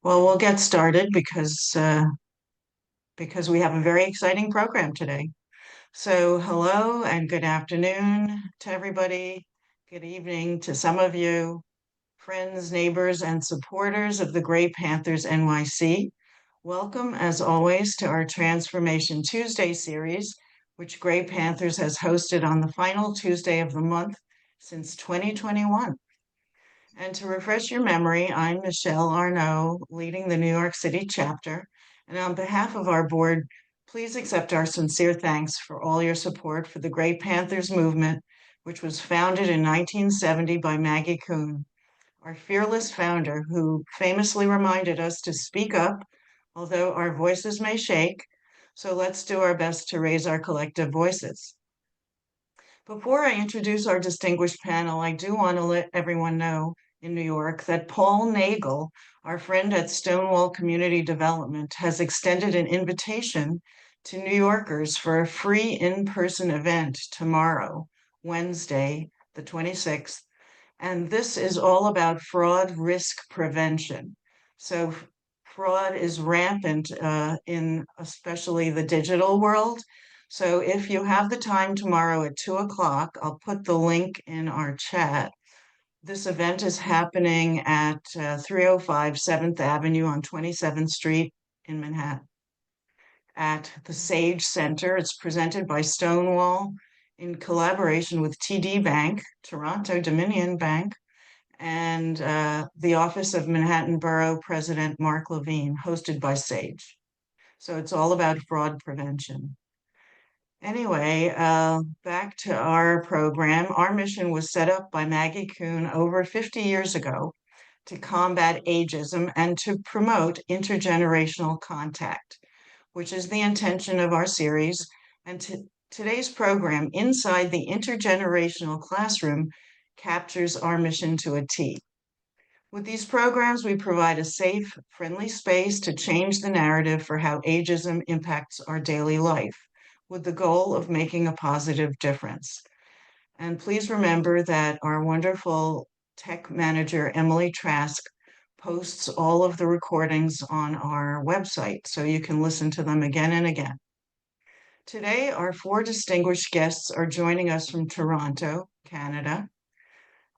Well, we'll get started because we have a very exciting program today. So, hello and good afternoon to everybody. Good evening to some of you, friends, neighbors, and supporters of the Grey Panthers NYC. Welcome, as always, to our Transformation Tuesday series, which Grey Panthers has hosted on the final Tuesday of the month since 2021. And to refresh your memory, I'm Michelle Arnaud, leading the New York City chapter. And on behalf of our board, please accept our sincere thanks for all your support for the Grey Panthers movement, which was founded in 1970 by Maggie Kuhn, our fearless founder, who famously reminded us to speak up, although our voices may shake. So let's do our best to raise our collective voices. Before I introduce our distinguished panel, I do want to let everyone know in New York that Paul Nagel, our friend at Stonewall Community Development, has extended an invitation to New Yorkers for a free in-person event tomorrow, Wednesday, the 26th. And this is all about fraud risk prevention. So fraud is rampant in especially the digital world. So if you have the time tomorrow at 2 o'clock, I'll put the link in our chat. This event is happening at 305 7th Avenue on 27th Street in Manhattan at the Sage Center. It's presented by Stonewall in collaboration with TD Bank, Toronto Dominion Bank, and the Office of Manhattan Borough President Mark Levine, hosted by Sage. So it's all about fraud prevention. Anyway, back to our program. Our mission was set up by Maggie Kuhn over 50 years ago to combat ageism and to promote intergenerational contact, which is the intention of our series. And today's program, Inside the Intergenerational Classroom, captures our mission to a T. With these programs, we provide a safe, friendly space to change the narrative for how ageism impacts our daily life, with the goal of making a positive difference. And please remember that our wonderful tech manager, Emily Trask, posts all of the recordings on our website, so you can listen to them again and again. Today, our four distinguished guests are joining us from Toronto, Canada.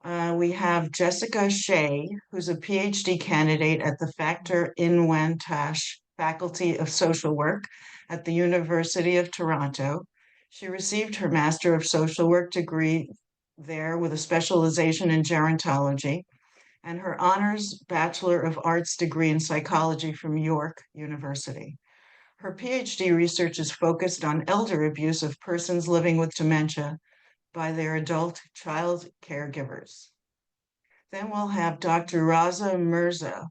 We have Jessica Shea, who's a PhD candidate at the Factor Inwantash Faculty of Social Work at the University of Toronto. She received her Master of Social Work degree there with a specialization in gerontology and her honors Bachelor of Arts degree in psychology from York University. Her PhD research is focused on elder abuse of persons living with dementia by their adult child caregivers. Then we'll have Dr. Raza Mirza,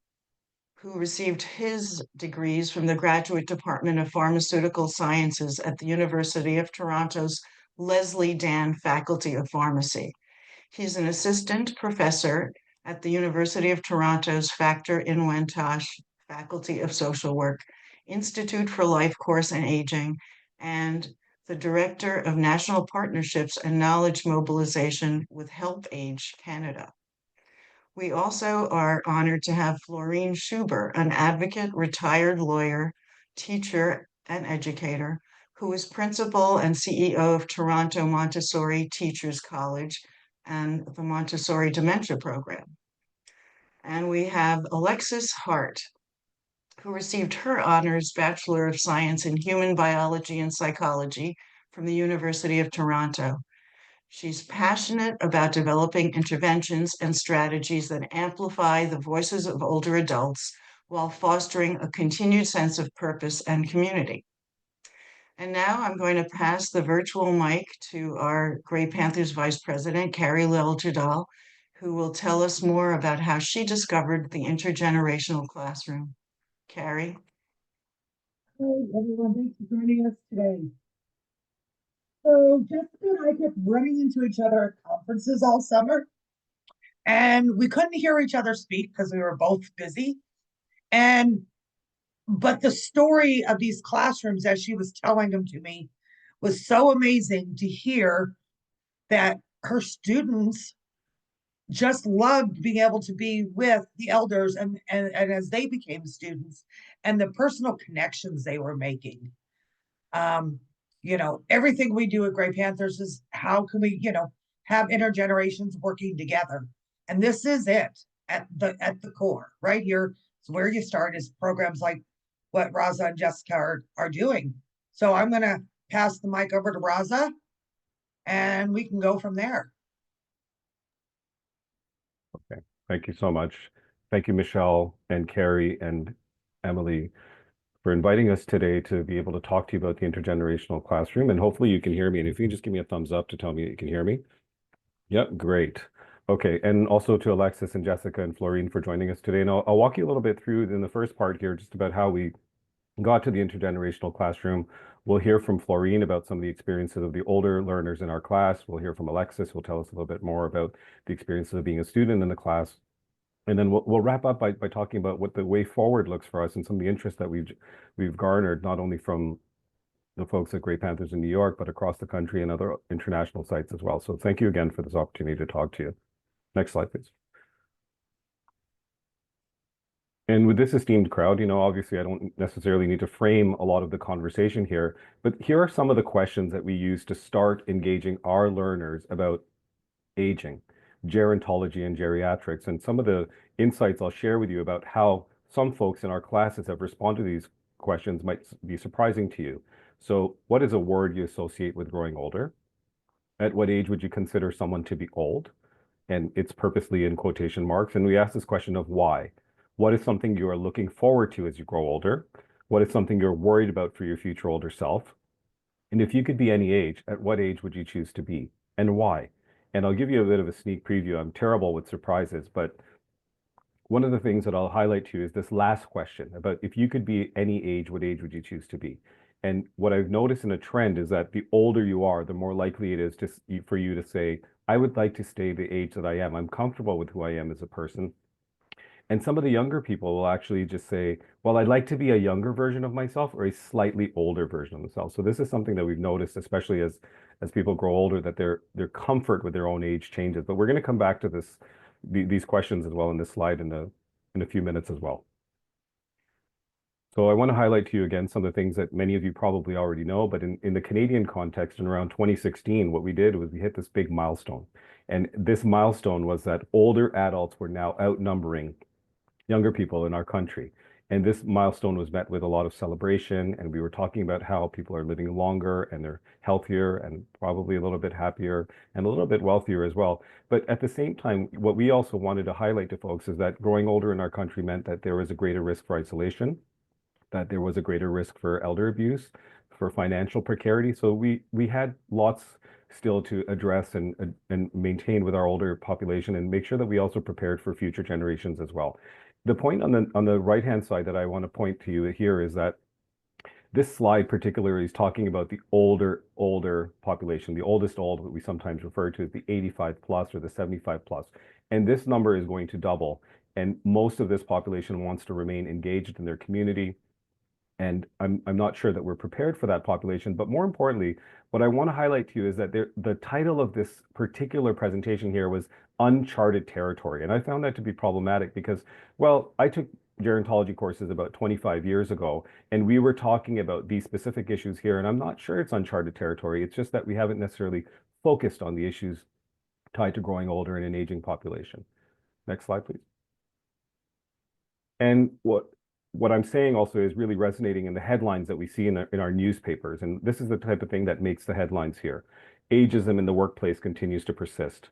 who received his degrees from the Graduate Department of Pharmaceutical Sciences at the University of Toronto's Leslie Dan Faculty of Pharmacy. He's an assistant professor at the University of Toronto's Factor Inwantash Faculty of Social Work, Institute for Life Course and Aging, and the Director of National Partnerships and Knowledge Mobilization with Help Age Canada. We also are honored to have Florine Schuber, an advocate, retired lawyer, teacher, and educator, who is principal and CEO of Toronto Montessori Teachers College and the Montessori Dementia Program. And we have Alexis Hart, who received her honors Bachelor of Science in Human Biology and Psychology from the University of Toronto. She's passionate about developing interventions and strategies that amplify the voices of older adults while fostering a continued sense of purpose and community. And now I'm going to pass the virtual mic to our Grey Panthers Vice President, Carrie Lill-Jadal, who will tell us more about how she discovered the intergenerational classroom. Carrie? Hey, everyone, thanks for joining us today. So Jessica and I kept running into each other at conferences all summer, and we couldn't hear each other speak because we were both busy. And but the story of these classrooms, as she was telling them to me, was so amazing to hear that her students just loved being able to be with the elders and as they became students and the personal connections they were making. Um, everything we do at Gray Panthers is how can we, have intergenerations working together. And this is it at the core, right here. It's where you start is programs like what Raza and Jessica are doing. So I'm gonna pass the mic over to Raza and we can go from there. Okay, thank you so much. Thank you, Michelle and Carrie and Emily, for inviting us today to be able to talk to you about the intergenerational classroom. And hopefully you can hear me. And if you can just give me a thumbs up to tell me you can hear me. Yep, great. Okay, and also to Alexis and Jessica and Florine for joining us today. And I'll walk you a little bit through in the first part here, just about how we got to the intergenerational classroom. We'll hear from Florine about some of the experiences of the older learners in our class. We'll hear from Alexis, who'll tell us a little bit more about the experiences of being a student in the class. And then we'll wrap up by talking about what the way forward looks for us and some of the interest that we've garnered, not only from the folks at Gray Panthers in New York, but across the country and other international sites as well. So thank you again for this opportunity to talk to you. Next slide, please. And with this esteemed crowd, obviously I don't necessarily need to frame a lot of the conversation here, but here are some of the questions that we use to start engaging our learners about aging, gerontology and geriatrics, and some of the insights I'll share with you about how some folks in our classes have responded to these questions might be surprising to you. So what is a word you associate with growing older? At what age would you consider someone to be old? And it's purposely in quotation marks. And we ask this question of why. What is something you are looking forward to as you grow older? What is something you're worried about for your future older self? And if you could be any age, at what age would you choose to be? And why? And I'll give you a bit of a sneak preview. I'm terrible with surprises, but one of the things that I'll highlight to you is this last question about if you could be any age, what age would you choose to be? And what I've noticed in a trend is that the older you are, the more likely it is for you to say, I would like to stay the age that I am. I'm comfortable with who I am as a person. And some of the younger people will actually just say, well, I'd like to be a younger version of myself or a slightly older version of themselves. So this is something that we've noticed, especially as people grow older, that their comfort with their own age changes. But we're going to come back to these questions as well in this slide in a few minutes as well. So I want to highlight to you again some of the things that many of you probably already know, but in the Canadian context, in around 2016, what we did was we hit this big milestone. And this milestone was that older adults were now outnumbering younger people in our country. And this milestone was met with a lot of celebration. And we were talking about how people are living longer and they're healthier and probably a little bit happier and a little bit wealthier as well. But at the same time, what we also wanted to highlight to folks is that growing older in our country meant that there was a greater risk for isolation, that there was a greater risk for elder abuse, for financial precarity. So we had lots still to address and maintain with our older population and make sure that we also prepared for future generations as well. The point on the right-hand side that I want to point to you here is that this slide particularly is talking about the older population, the oldest old, what we sometimes refer to as the 85 plus or the 75 plus. And this number is going to double. And most of this population wants to remain engaged in their community. And I'm not sure that we're prepared for that population. But more importantly, what I want to highlight to you is that the title of this particular presentation here was Uncharted Territory. And I found that to be problematic because, well, I took gerontology courses about 25 years ago, and we were talking about these specific issues here. And I'm not sure it's uncharted territory. It's just that we haven't necessarily focused on the issues tied to growing older in an aging population. Next slide, please. And what I'm saying also is really resonating in the headlines that we see in our newspapers. And this is the type of thing that makes the headlines here. Ageism in the workplace continues to persist.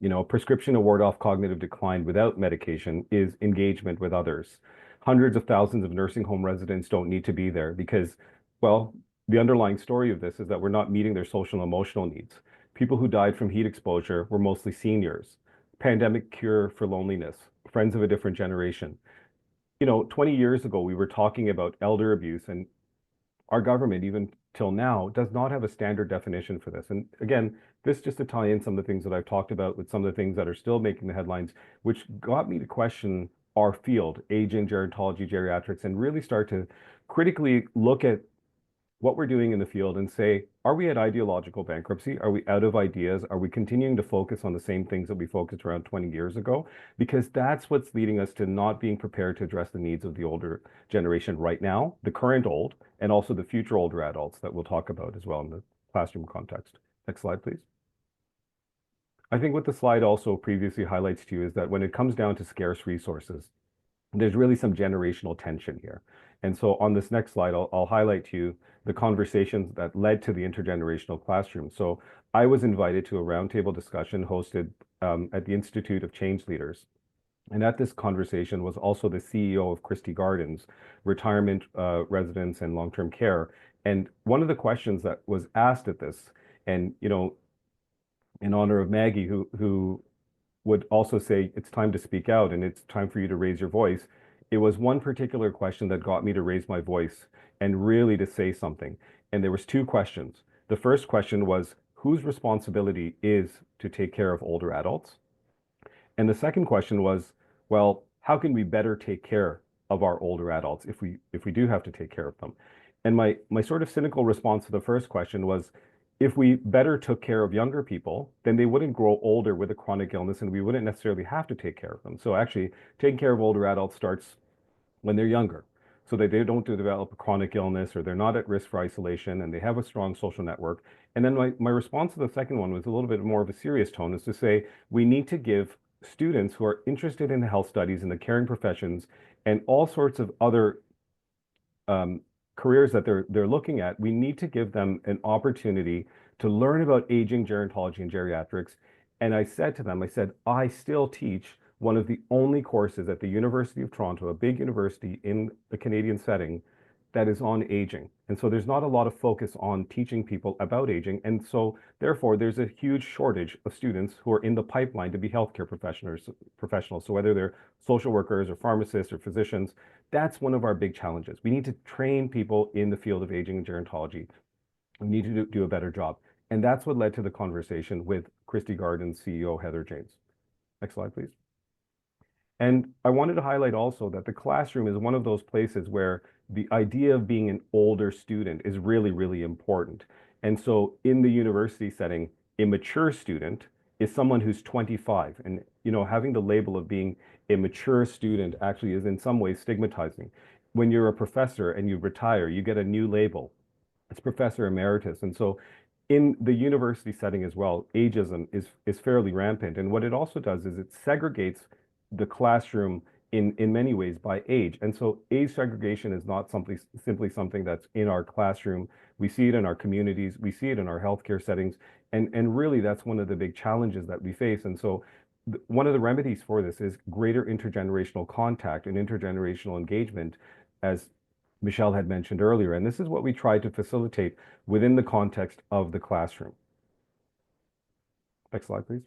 A prescription to ward off cognitive decline without medication is engagement with others. Hundreds of thousands of nursing home residents don't need to be there because, well, the underlying story of this is that we're not meeting their social and emotional needs. People who died from heat exposure were mostly seniors. Pandemic cure for loneliness, friends of a different generation. 20 years ago, we were talking about elder abuse, and our government, even till now, does not have a standard definition for this. And again, this just to tie in some of the things that I've talked about with some of the things that are still making the headlines, which got me to question our field, aging, gerontology, geriatrics, and really start to critically look at what we're doing in the field and say, are we at ideological bankruptcy? Are we out of ideas? Are we continuing to focus on the same things that we focused around 20 years ago? Because that's what's leading us to not being prepared to address the needs of the older generation right now, the current old, and also the future older adults that we'll talk about as well in the classroom context. Next slide, please. I think what the slide also previously highlights to you is that when it comes down to scarce resources, there's really some generational tension here. And so on this next slide, I'll highlight to you the conversations that led to the intergenerational classroom. So I was invited to a roundtable discussion hosted at the Institute of Change Leaders. And at this conversation was also the CEO of Christie Gardens, retirement residence and long-term care. And one of the questions that was asked at this, and in honor of Maggie, who would also say it's time to speak out and it's time for you to raise your voice. It was one particular question that got me to raise my voice and really to say something. And there was two questions. The first question was, whose responsibility is to take care of older adults? And the second question was, well, how can we better take care of our older adults if we do have to take care of them? And my sort of cynical response to the first question was, if we better took care of younger people, then they wouldn't grow older with a chronic illness and we wouldn't necessarily have to take care of them. So actually, taking care of older adults starts when they're younger so that they don't develop a chronic illness or they're not at risk for isolation and they have a strong social network. And then my response to the second one was a little bit more of a serious tone, is to say we need to give students who are interested in the health studies and the caring professions and all sorts of other careers that they're looking at, we need to give them an opportunity to learn about aging, gerontology, and geriatrics. And I said to them, I said, I still teach one of the only courses at the University of Toronto, a big university in the Canadian setting, that is on aging. And so there's not a lot of focus on teaching people about aging. And so therefore, there's a huge shortage of students who are in the pipeline to be healthcare professionals. So whether they're social workers or pharmacists or physicians, that's one of our big challenges. We need to train people in the field of aging and gerontology. We need to do a better job. And that's what led to the conversation with Christie Gardens CEO Heather James. Next slide, please. And I wanted to highlight also that the classroom is one of those places where the idea of being an older student is really, really important. And so in the university setting, a mature student is someone who's 25. And, having the label of being a mature student actually is in some ways stigmatizing. When you're a professor and you retire, you get a new label. It's professor emeritus. And so in the university setting as well, ageism is fairly rampant. And what it also does is it segregates the classroom in many ways by age. And so age segregation is not simply something that's in our classroom. We see it in our communities, we see it in our healthcare settings, and really that's one of the big challenges that we face. And so one of the remedies for this is greater intergenerational contact and intergenerational engagement, as Michelle had mentioned earlier. And this is what we try to facilitate within the context of the classroom. Next slide, please.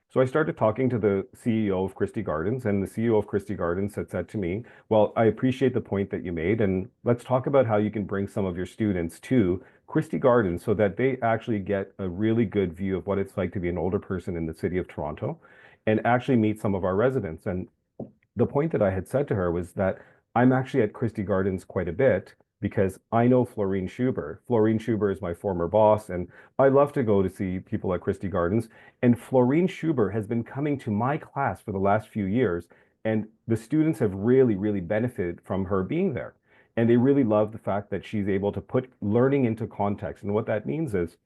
So I started talking to the CEO of Christie Gardens, and the CEO of Christie Gardens had said to me, well, I appreciate the point that you made, and let's talk about how you can bring some of your students to Christie Gardens so that they actually get a really good view of what it's like to be an older person in the city of Toronto and actually meet some of our residents. And the point that I had said to her was that I'm actually at Christie Gardens quite a bit because I know Florine Schuber. Florine Schuber is my former boss, and I love to go to see people at Christie Gardens. And Florine Schuber has been coming to my class for the last few years, and the students have really, really benefited from her being there. And they really love the fact that she's able to put learning into context. And what that means is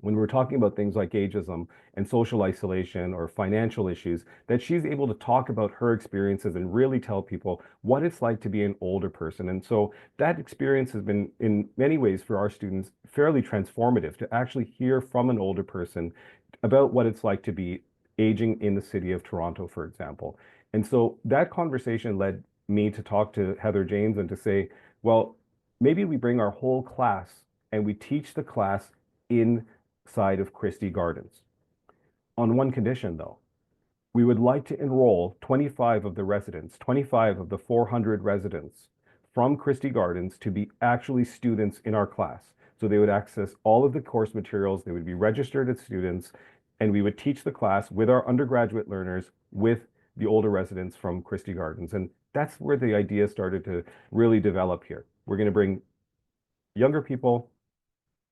when we're talking about things like ageism and social isolation or financial issues, that she's able to talk about her experiences and really tell people what it's like to be an older person. And so that experience has been, in many ways, for our students, fairly transformative to actually hear from an older person about what it's like to be aging in the city of Toronto, for example. And so that conversation led me to talk to Heather James and to say, well, maybe we bring our whole class and we teach the class inside of Christie Gardens. On one condition, though, we would like to enroll 25 of the residents, 25 of the 400 residents from Christie Gardens to be actually students in our class. So they would access all of the course materials, they would be registered as students, and we would teach the class with our undergraduate learners with the older residents from Christie Gardens. And that's where the idea started to really develop here. We're going to bring younger people,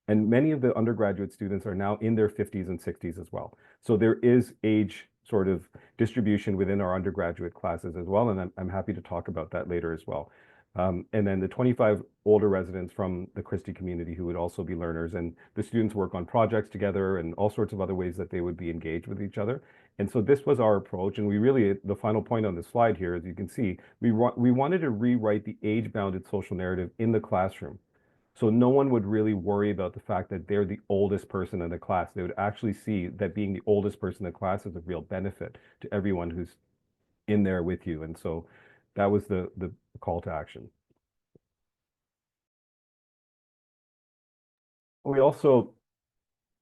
and many of the undergraduate students are now in their 50s and 60s as well. So there is age sort of distribution within our undergraduate classes as well, and I'm happy to talk about that later as well. And then the 25 older residents from the Christie community who would also be learners, and the students work on projects together and all sorts of other ways that they would be engaged with each other. And so this was our approach, and we really, the final point on this slide here, as you can see, we wanted to rewrite the age-bounded social narrative in the classroom. So no one would really worry about the fact that they're the oldest person in the class. They would actually see that being the oldest person in the class is a real benefit to everyone who's in there with you. And so that was the call to action. We also,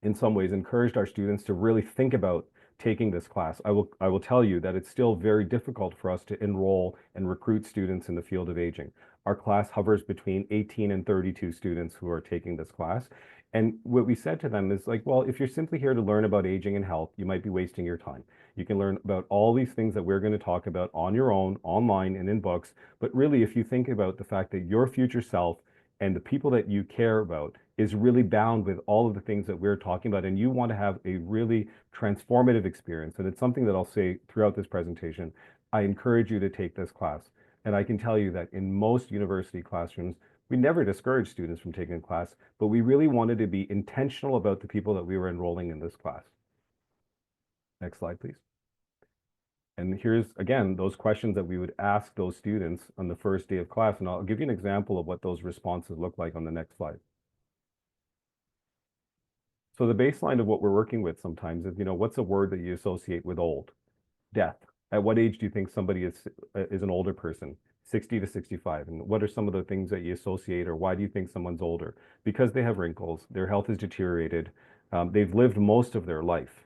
in some ways, encouraged our students to really think about taking this class. I will tell you that it's still very difficult for us to enroll and recruit students in the field of aging. Our class hovers between 18 and 32 students who are taking this class. And what we said to them is like, well, if you're simply here to learn about aging and health, you might be wasting your time. You can learn about all these things that we're going to talk about on your own, online, and in books. But really, if you think about the fact that your future self and the people that you care about is really bound with all of the things that we're talking about, and you want to have a really transformative experience. And it's something that I'll say throughout this presentation. I encourage you to take this class. And I can tell you that in most university classrooms, we never discourage students from taking a class, but we really wanted to be intentional about the people that we were enrolling in this class. Next slide, please. And here's, again, those questions that we would ask those students on the first day of class. And I'll give you an example of what those responses look like on the next slide. So the baseline of what we're working with sometimes is, what's a word that you associate with old? Death. At what age do you think somebody is an older person? 60 to 65. And what are some of the things that you associate, or why do you think someone's older? Because they have wrinkles, their health is deteriorated, they've lived most of their life.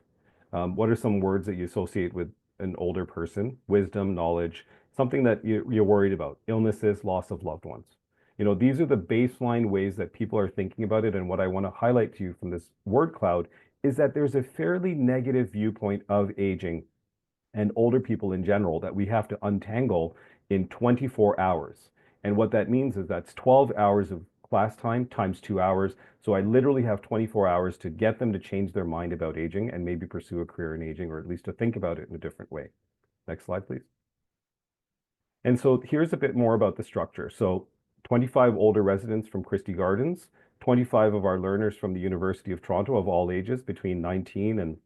What are some words that you associate with an older person? Wisdom, knowledge, something that you're worried about, illnesses, loss of loved ones. These are the baseline ways that people are thinking about it. And what I want to highlight to you from this word cloud is that there's a fairly negative viewpoint of aging and older people in general that we have to untangle in 24 hours. And what that means is that's 12 hours of class time times 2 hours. So I literally have 24 hours to get them to change their mind about aging and maybe pursue a career in aging, or at least to think about it in a different way. Next slide, please. And so here's a bit more about the structure. So 25 older residents from Christie Gardens, 25 of our learners from the University of Toronto of all ages between 19 and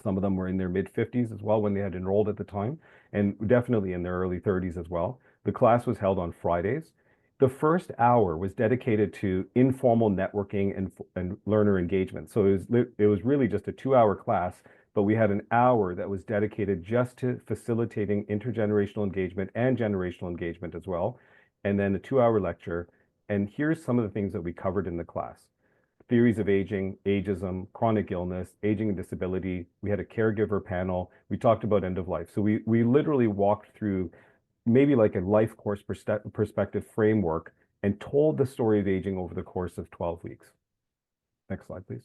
some of them were in their mid-50s as well when they had enrolled at the time, and definitely in their early 30s as well. The class was held on Fridays. The first hour was dedicated to informal networking and learner engagement. So it was really just a 2-hour class, but we had an hour that was dedicated just to facilitating intergenerational engagement and generational engagement as well, and then a 2-hour lecture. And here's some of the things that we covered in the class: theories of aging, ageism, chronic illness, aging and disability. We had a caregiver panel. We talked about end of life. So we literally walked through maybe like a life course perspective framework and told the story of aging over the course of 12 weeks. Next slide, please.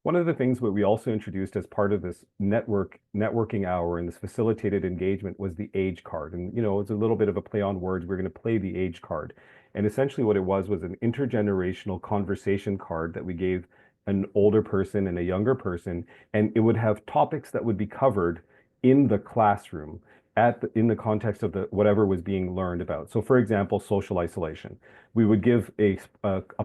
One of the things that we also introduced as part of this networking hour and this facilitated engagement was the age card. And, it's a little bit of a play on words. We're going to play the age card. And essentially what it was an intergenerational conversation card that we gave an older person and a younger person. And it would have topics that would be covered in the classroom in the context of whatever was being learned about. So for example, social isolation. We would give a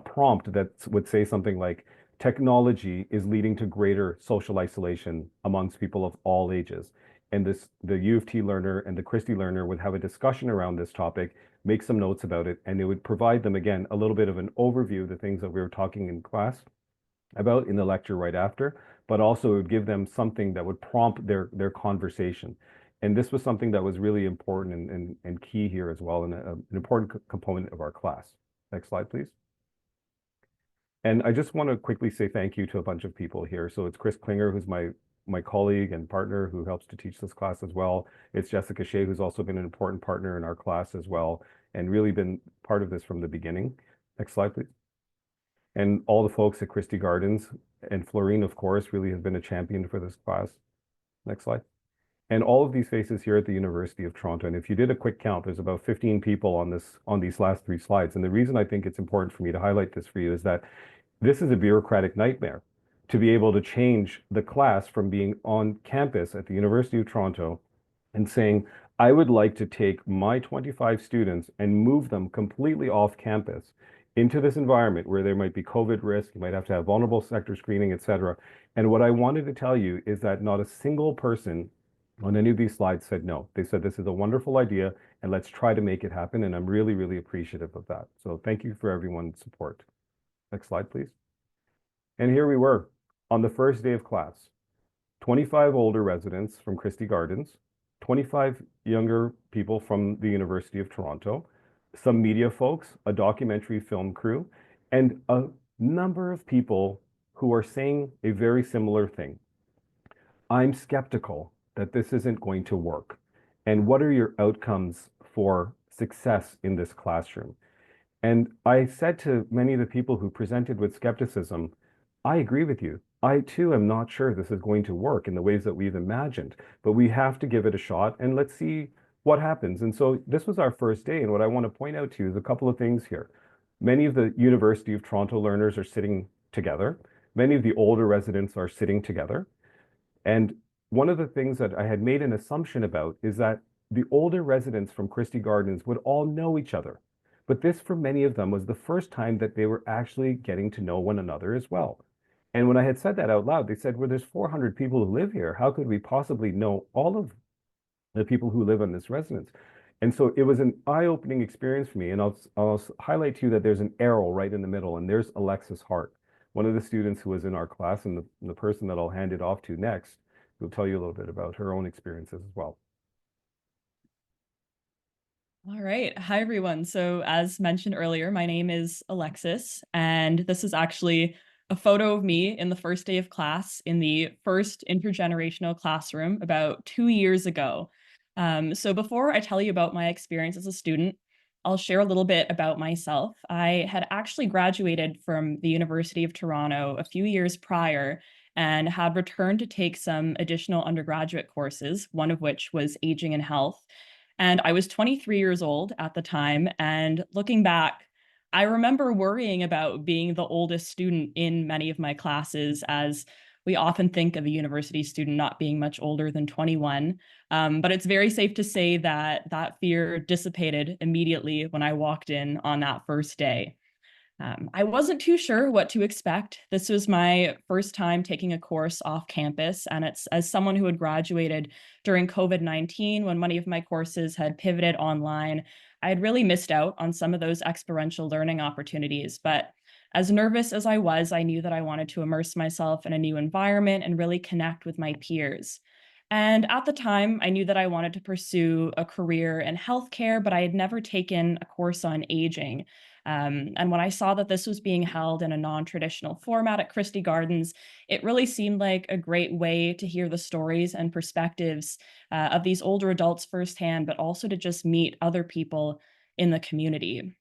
prompt that would say something like, technology is leading to greater social isolation amongst people of all ages. And the U of T learner and the Christie learner would have a discussion around this topic, make some notes about it, and it would provide them, again, a little bit of an overview of the things that we were talking in class about in the lecture right after, but also it would give them something that would prompt their conversation. And this was something that was really important and key here as well, and an important component of our class. Next slide, please. And I just want to quickly say thank you to a bunch of people here. So it's Chris Klinger, who's my colleague and partner who helps to teach this class as well. It's Jessica Shea, who's also been an important partner in our class as well, and really been part of this from the beginning. Next slide, please. And all the folks at Christie Gardens, and Florine, of course, really has been a champion for this class. Next slide. And all of these faces here at the University of Toronto, and if you did a quick count, there's about 15 people on these last 3 slides. And the reason I think it's important for me to highlight this for you is that this is a bureaucratic nightmare to be able to change the class from being on campus at the University of Toronto and saying, I would like to take my 25 students and move them completely off campus into this environment where there might be COVID risk, you might have to have vulnerable sector screening, et cetera. And what I wanted to tell you is that not a single person on any of these slides said no. They said, this is a wonderful idea and let's try to make it happen. And I'm really, really appreciative of that. So thank you for everyone's support. Next slide, please. And here we were on the first day of class. 25 older residents from Christie Gardens, 25 younger people from the University of Toronto, some media folks, a documentary film crew, and a number of people who are saying a very similar thing. I'm skeptical that this isn't going to work. And what are your outcomes for success in this classroom? And I said to many of the people who presented with skepticism, I agree with you. I too am not sure this is going to work in the ways that we've imagined, but we have to give it a shot and let's see what happens. And so this was our first day. And what I want to point out to you is a couple of things here. Many of the University of Toronto learners are sitting together. Many of the older residents are sitting together. And one of the things that I had made an assumption about is that the older residents from Christie Gardens would all know each other. But this, for many of them, was the first time that they were actually getting to know one another as well. And when I had said that out loud, they said, well, there's 400 people who live here. How could we possibly know all of the people who live on this residence? And so it was an eye-opening experience for me. And I'll highlight to you that there's an arrow right in the middle, and there's Alexis Hart, one of the students who was in our class, and the person that I'll hand it off to next will tell you a little bit about her own experiences as well. All right. Hi, everyone. So as mentioned earlier, my name is Alexis, and this is actually a photo of me in the first day of class in the first intergenerational classroom about 2 years ago. So before I tell you about my experience as a student, I'll share a little bit about myself. I had actually graduated from the University of Toronto a few years prior and had returned to take some additional undergraduate courses, one of which was aging and health. And I was 23 years old at the time. And looking back, I remember worrying about being the oldest student in many of my classes, as we often think of a university student not being much older than 21. But it's very safe to say that that fear dissipated immediately when I walked in on that first day. I wasn't too sure what to expect. This was my first time taking a course off campus, and it's as someone who had graduated during COVID-19 when many of my courses had pivoted online, I had really missed out on some of those experiential learning opportunities. But as nervous as I was, I knew that I wanted to immerse myself in a new environment and really connect with my peers. And at the time, I knew that I wanted to pursue a career in healthcare, but I had never taken a course on aging. And when I saw that this was being held in a non-traditional format at Christie Gardens, it really seemed like a great way to hear the stories and perspectives of these older adults firsthand, but also to just meet other people in the community.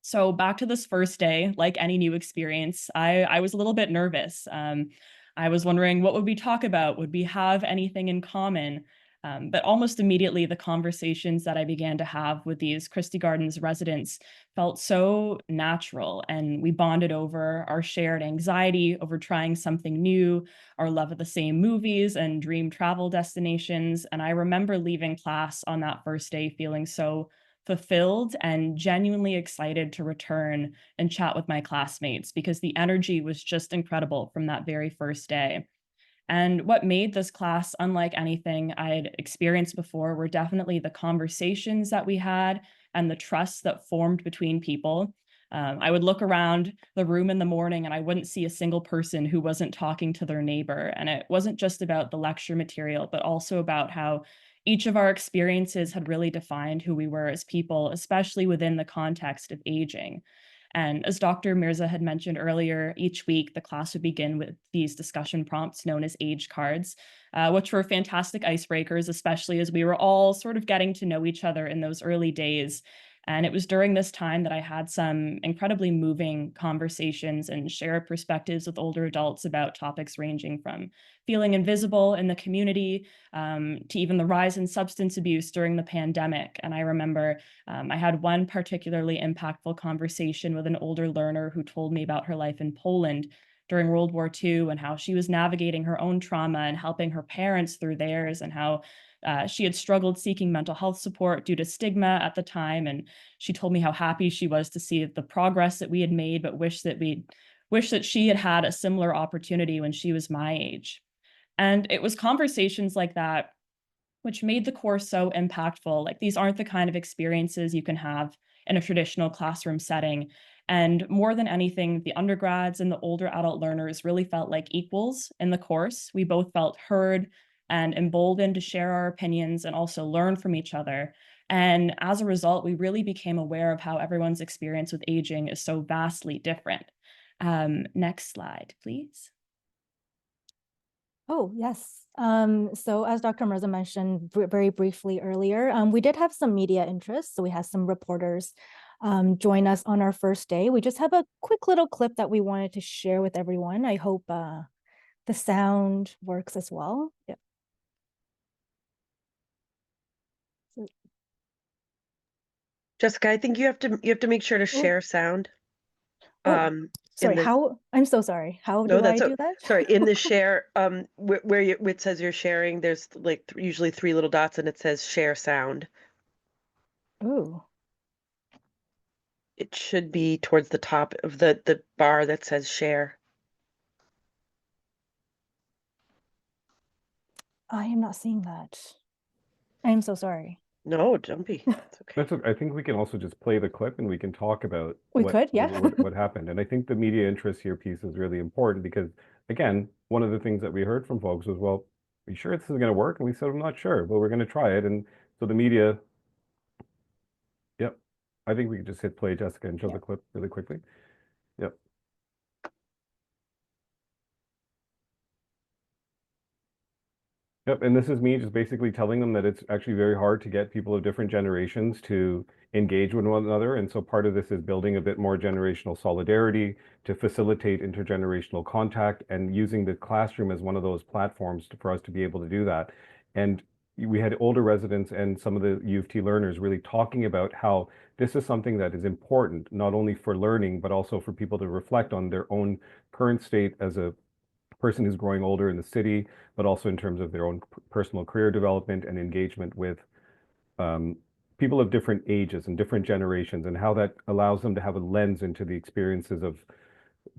So back to this first day, like any new experience, I was a little bit nervous. I was wondering, what would we talk about? Would we have anything in common? But almost immediately, the conversations that I began to have with these Christie Gardens residents felt so natural, and we bonded over our shared anxiety over trying something new, our love of the same movies and dream travel destinations. And I remember leaving class on that first day feeling so fulfilled and genuinely excited to return and chat with my classmates because the energy was just incredible from that very first day. And what made this class unlike anything I'd experienced before were definitely the conversations that we had and the trust that formed between people. I would look around the room in the morning and I wouldn't see a single person who wasn't talking to their neighbor. And it wasn't just about the lecture material, but also about how each of our experiences had really defined who we were as people, especially within the context of aging. And as Dr. Mirza had mentioned earlier, each week the class would begin with these discussion prompts known as age cards, which were fantastic icebreakers, especially as we were all sort of getting to know each other in those early days. And it was during this time that I had some incredibly moving conversations and shared perspectives with older adults about topics ranging from feeling invisible in the community to even the rise in substance abuse during the pandemic. And I remember I had one particularly impactful conversation with an older learner who told me about her life in Poland during World War II and how she was navigating her own trauma and helping her parents through theirs, and how she had struggled seeking mental health support due to stigma at the time. And she told me how happy she was to see the progress that we had made, but wish that she had had a similar opportunity when she was my age. And it was conversations like that which made the course so impactful. Like, these aren't the kind of experiences you can have in a traditional classroom setting. And more than anything, the undergrads and the older adult learners really felt like equals in the course. We both felt heard and emboldened to share our opinions and also learn from each other. And as a result, we really became aware of how everyone's experience with aging is so vastly different. Next slide, please. Oh, yes. So as Dr. Mirza mentioned very briefly earlier, we did have some media interest. So we had some reporters join us on our first day. We just have a quick little clip that we wanted to share with everyone. I hope the sound works as well. Yeah. Jessica, I think you have to make sure to share sound. Sorry, I'm so sorry. How do I do that? Sorry, in the share, where it says you're sharing, there's like usually 3 little dots and it says share sound. Ooh. It should be towards the top of the bar that says share. I am not seeing that. I am so sorry. No, don't be. It's okay. That's okay. I think we can also just play the clip and we can talk about what happened. And I think the media interest here piece is really important because, again, one of the things that we heard from folks was, well, are you sure this is going to work? And we said, I'm not sure, but we're going to try it. And so the media, yep. I think we could just hit play, Jessica, and show the clip really quickly. Yep. Yep, and this is me just basically telling them that it's actually very hard to get people of different generations to engage with one another. And so part of this is building a bit more generational solidarity to facilitate intergenerational contact and using the classroom as one of those platforms for us to be able to do that. And we had older residents and some of the U of T learners really talking about how this is something that is important, not only for learning, but also for people to reflect on their own current state as a person who's growing older in the city, but also in terms of their own personal career development and engagement with people of different ages and different generations, and how that allows them to have a lens into the experiences of,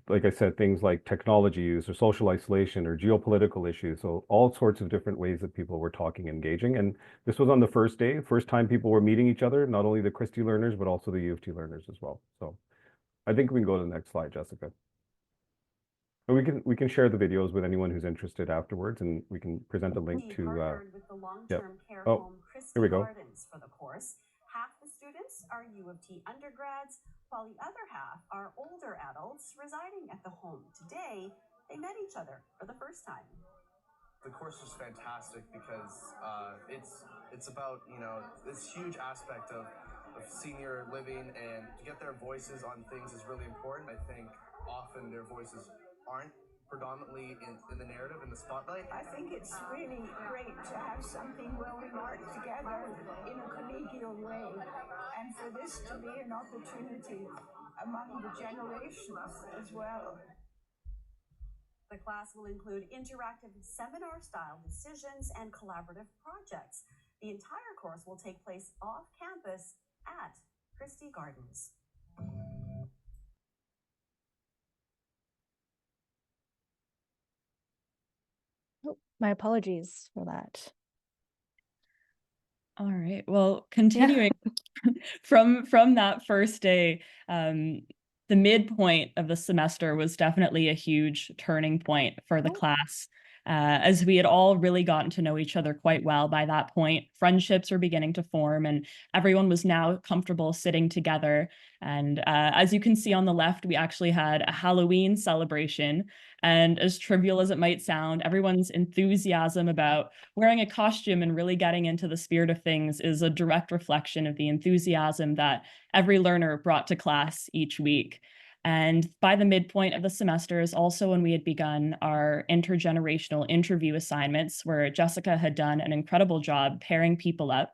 like I said, things like technology use or social isolation or geopolitical issues. So all sorts of different ways that people were talking, engaging. And this was on the first day, first time people were meeting each other, not only the Christie learners, but also the U of T learners as well. So I think we can go to the next slide, Jessica. And we can share the videos with anyone who's interested afterwards, and we can present a link to. With the long-term care home Christie here we go. Gardens for the course. Half the students are U of T undergrads, while the other half are older adults residing at the home. Today, they met each other for the first time. The course was fantastic because it's about, you know, this huge aspect of senior living, and to get their voices on things is really important. I think often their voices aren't predominantly in the narrative, in the spotlight. I think it's really great to have something where we work together in a collegial way, and for this to be an opportunity among the generations as well. The class will include interactive seminar-style decisions and collaborative projects. The entire course will take place off campus at Christie Gardens. Oh, my apologies for that. All right. Well, continuing from that first day, the midpoint of the semester was definitely a huge turning point for the class. as we had all really gotten to know each other quite well by that point. Friendships were beginning to form, and everyone was now comfortable sitting together. And as you can see on the left, we actually had a Halloween celebration. And as trivial as it might sound, everyone's enthusiasm about wearing a costume and really getting into the spirit of things is a direct reflection of the enthusiasm that every learner brought to class each week. And by the midpoint of the semester is also when we had begun our intergenerational interview assignments, where Jessica had done an incredible job pairing people up.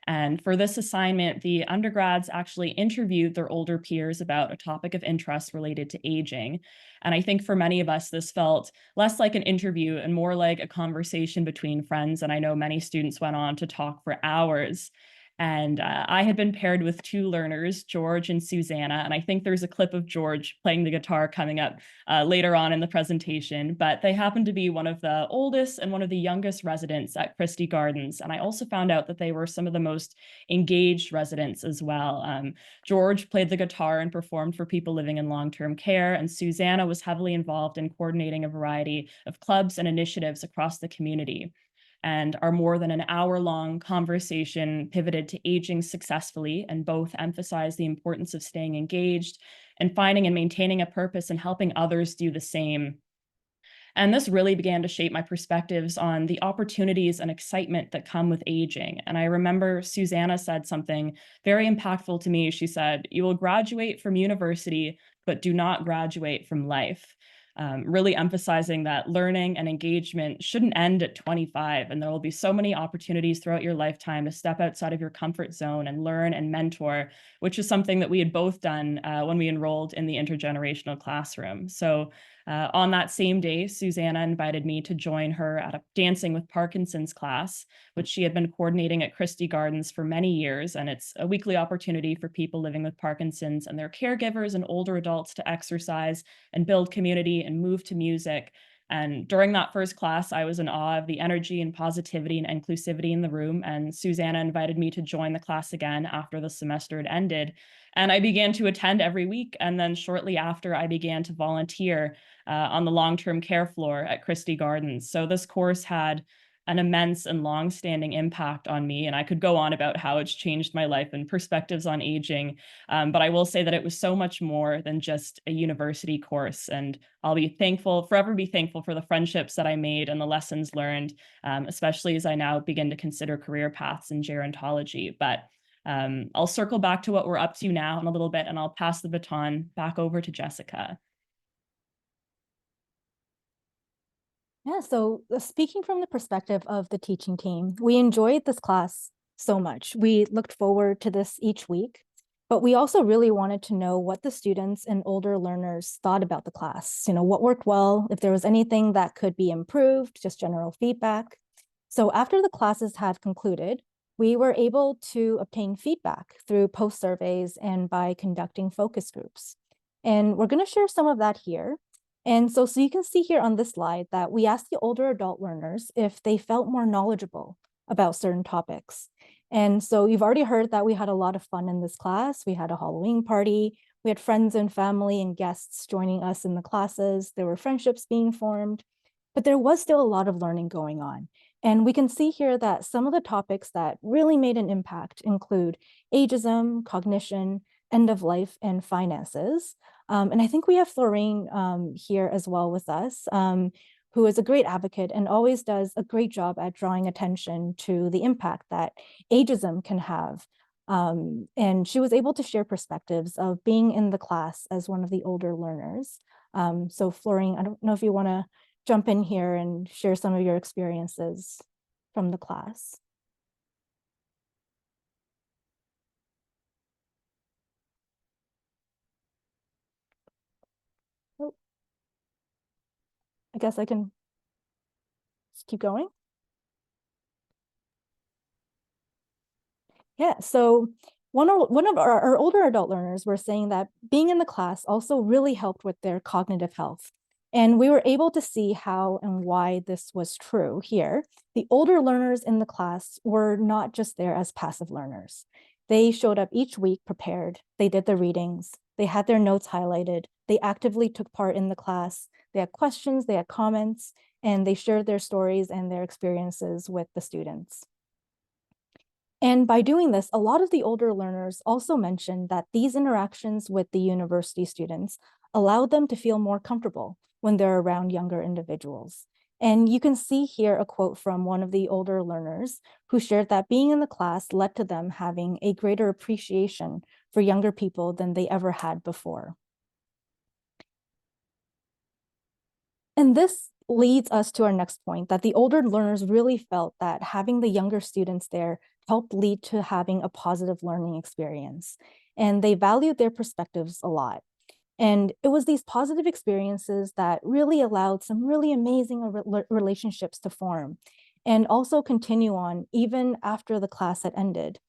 And for this assignment, the undergrads actually interviewed their older peers about a topic of interest related to aging. And I think for many of us, this felt less like an interview and more like a conversation between friends. And I know many students went on to talk for hours. And I had been paired with two learners, George and Susanna. And I think there's a clip of George playing the guitar coming up later on in the presentation. But they happened to be one of the oldest and one of the youngest residents at Christie Gardens. And I also found out that they were some of the most engaged residents as well. George played the guitar and performed for people living in long-term care. And Susanna was heavily involved in coordinating a variety of clubs and initiatives across the community. And our more than an hour-long conversation pivoted to aging successfully, and both emphasized the importance of staying engaged and finding and maintaining a purpose and helping others do the same. And this really began to shape my perspectives on the opportunities and excitement that come with aging. And I remember Susanna said something very impactful to me. She said, "You will graduate from university, but do not graduate from life." Really emphasizing that learning and engagement shouldn't end at 25, and there will be so many opportunities throughout your lifetime to step outside of your comfort zone and learn and mentor, which is something that we had both done when we enrolled in the intergenerational classroom. So on that same day, Susanna invited me to join her at a Dancing with Parkinson's class, which she had been coordinating at Christie Gardens for many years. And it's a weekly opportunity for people living with Parkinson's and their caregivers and older adults to exercise and build community and move to music. And during that first class, I was in awe of the energy and positivity and inclusivity in the room. And Susanna invited me to join the class again after the semester had ended. And I began to attend every week. And then shortly after, I began to volunteer on the long-term care floor at Christie Gardens. So this course had an immense and long-standing impact on me. And I could go on about how it's changed my life and perspectives on aging. But I will say that it was so much more than just a university course. And I'll be thankful, forever be thankful for the friendships that I made and the lessons learned, especially as I now begin to consider career paths in gerontology. But I'll circle back to what we're up to now in a little bit, and I'll pass the baton back over to Jessica. Yeah, so speaking from the perspective of the teaching team, we enjoyed this class so much. We looked forward to this each week, but we also really wanted to know what the students and older learners thought about the class, what worked well, if there was anything that could be improved, just general feedback. So after the classes had concluded, we were able to obtain feedback through post surveys and by conducting focus groups. And we're going to share some of that here. And so you can see here on this slide that we asked the older adult learners if they felt more knowledgeable about certain topics. And so you've already heard that we had a lot of fun in this class. We had a Halloween party. We had friends and family and guests joining us in the classes. There were friendships being formed, but there was still a lot of learning going on. And we can see here that some of the topics that really made an impact include ageism, cognition, end of life, and finances. And I think we have Florine here as well with us, who is a great advocate and always does a great job at drawing attention to the impact that ageism can have. And she was able to share perspectives of being in the class as one of the older learners. So Florine, I don't know if you want to jump in here and share some of your experiences from the class. Oh, I guess I can just keep going. Yeah, so one of our older adult learners were saying that being in the class also really helped with their cognitive health. And we were able to see how and why this was true here. The older learners in the class were not just there as passive learners. They showed up each week prepared. They did the readings. They had their notes highlighted. They actively took part in the class. They had questions, they had comments, and they shared their stories and their experiences with the students. And by doing this, a lot of the older learners also mentioned that these interactions with the university students allowed them to feel more comfortable when they're around younger individuals. And you can see here a quote from one of the older learners who shared that being in the class led to them having a greater appreciation for younger people than they ever had before. And this leads us to our next point, that the older learners really felt that having the younger students there helped lead to having a positive learning experience. And they valued their perspectives a lot. And it was these positive experiences that really allowed some really amazing relationships to form and also continue on even after the class had ended.